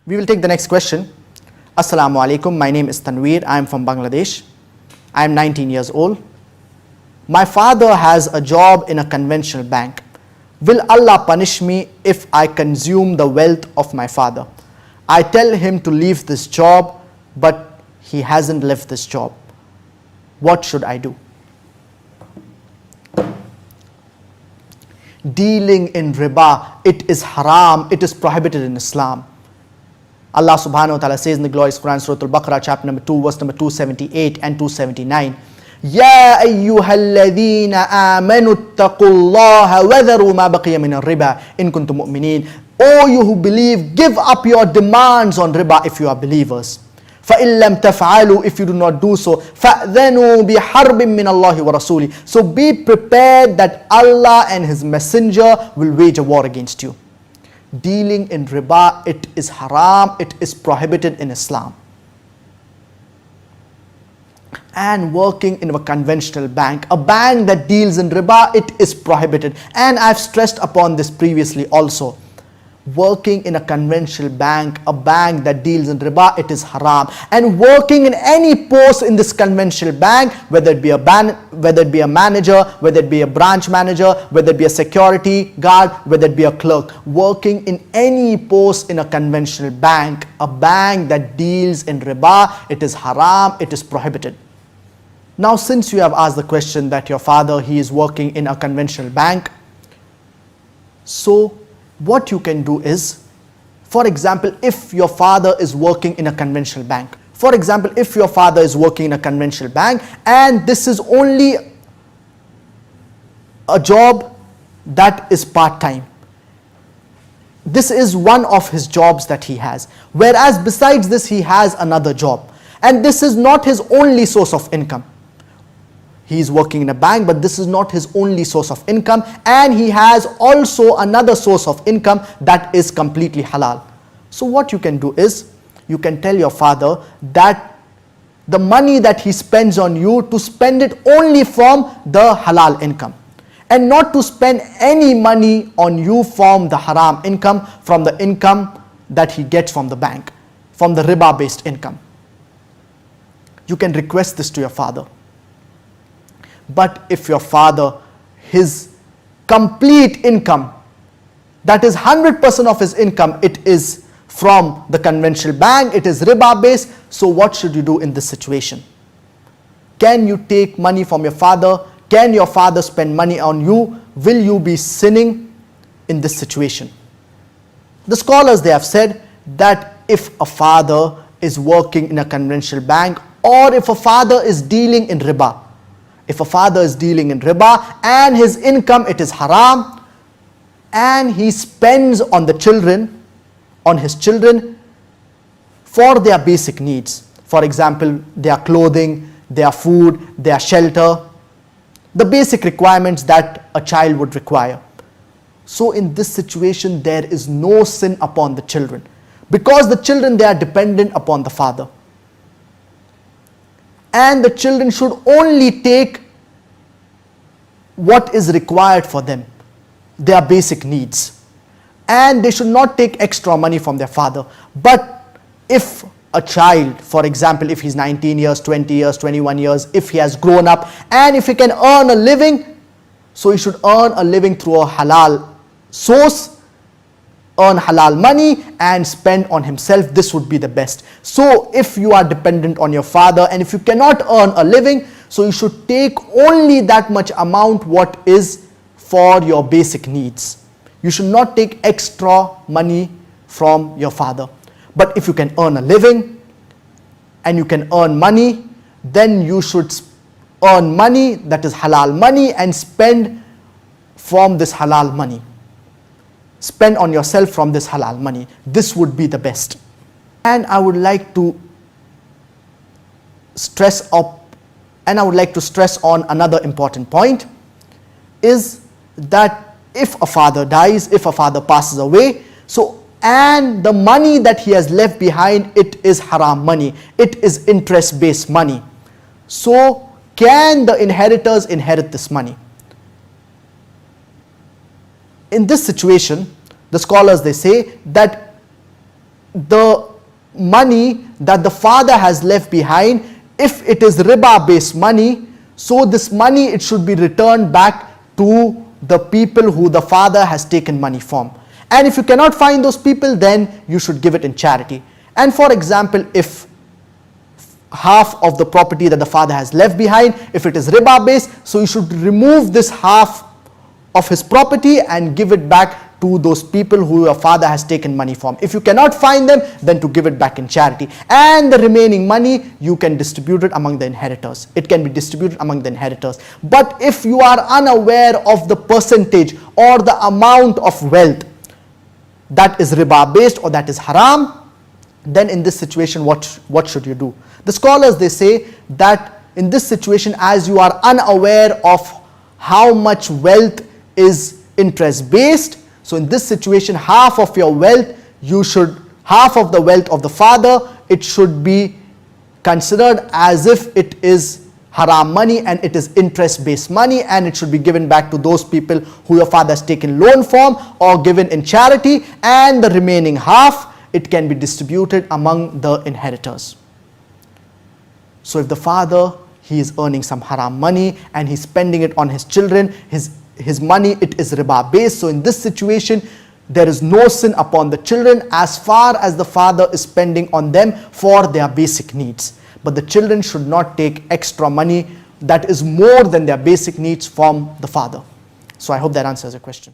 We will take the next question. Assalamu alaikum. My name is Tanveer. I am from Bangladesh. I am 19 years old. My father has a job in a conventional bank. Will Allah punish me if I consume the wealth of my father? I tell him to leave this job, but he hasn't left this job. What should I do? Dealing in riba, it is haram, it is prohibited in Islam. Allah subhanahu wa ta'ala says in the glorious Quran, Surah Al-Baqarah, chapter number 2, verse number 278 and 279. Ya ayyuhalladhina amanu attaqullaha wa dharu ma baqiya min ar-riba in kuntum mu'minin. O you who believe, give up your demands on riba if you are believers. فَإِن لَمْ تَفْعَلُوا, if you do not do so, فَأْذَنُوا بِحَرْبٍ مِّنَ اللَّهِ وَرَسُولِهِ. So be prepared that Allah and His Messenger will wage a war against you. Dealing in riba, it is haram, it is prohibited in Islam. And working in a conventional bank, a bank that deals in riba, it is prohibited. And I've stressed upon this previously also. Working in a conventional bank, a bank that deals in riba, it is haram. And working in any post in this conventional bank, whether it be a manager, whether it be a branch manager, whether it be a security guard, whether it be a clerk, working in any post in a conventional bank, a bank that deals in riba, it is haram, it is prohibited. Now, since you have asked the question that your father, he is working in a conventional bank, so what you can do is, for example, if your father is working in a conventional bank, for example, if your father is working in a conventional bank and this is only a job that is part-time, this is one of his jobs that he has, whereas besides this he has another job, and this is not his only source of income. He is working in a bank, but this is not his only source of income, and he has also another source of income that is completely halal. So what you can do is, you can tell your father that the money that he spends on you, to spend it only from the halal income, and not to spend any money on you from the haram income, from the income that he gets from the bank, from the riba based income. You can request this to your father. But if your father, his complete income, that is 100% of his income, it is from the conventional bank, it is riba based, so what should you do in this situation? Can you take money from your father? Can your father spend money on you? Will you be sinning in this situation? The scholars, they have said that if a father is working in a conventional bank, or if a father is dealing in riba, if a father is dealing in riba and his income, it is haram, and he spends on the children, on his children, for their basic needs, for example, their clothing, their food, their shelter, the basic requirements that a child would require. So in this situation, there is no sin upon the children, because the children, they are dependent upon the father. And the children should only take what is required for them, their basic needs, and they should not take extra money from their father. But if a child, for example, if he's 19 years, 20 years, 21 years, if he has grown up and if he can earn a living, so he should earn a living through a halal source, earn halal money and spend on himself. This would be the best. So if you are dependent on your father and if you cannot earn a living, so you should take only that much amount what is for your basic needs. You should not take extra money from your father. But if you can earn a living and you can earn money, then you should earn money, that is halal money, and spend from this halal money. Spend on yourself from this halal money. This would be the best. And I would like to stress on another important point, is that if a father dies, if a father passes away, so and the money that he has left behind, it is haram money, it is interest based money. So can the inheritors inherit this money? In this situation, the scholars, they say that the money that the father has left behind, if it is riba based money, so this money, it should be returned back to the people who the father has taken money from. And if you cannot find those people, then you should give it in charity. And for example, if half of the property that the father has left behind, if it is riba based, so you should remove this half of his property and give it back to those people who your father has taken money from. If you cannot find them, then to give it back in charity. And the remaining money, you can distribute it among the inheritors. It can be distributed among the inheritors. But if you are unaware of the percentage or the amount of wealth that is riba based or that is haram, then in this situation, what should you do? The scholars, they say that in this situation, as you are unaware of how much wealth is interest based, so in this situation, half of your wealth, half of the wealth of the father, it should be considered as if it is haram money and it is interest based money, and it should be given back to those people who your father has taken loan from or given in charity, and the remaining half, it can be distributed among the inheritors. So if the father, he is earning some haram money and he's spending it on his children, his money, it is riba based. So in this situation, there is no sin upon the children as far as the father is spending on them for their basic needs. But the children should not take extra money that is more than their basic needs from the father. So I hope that answers your question.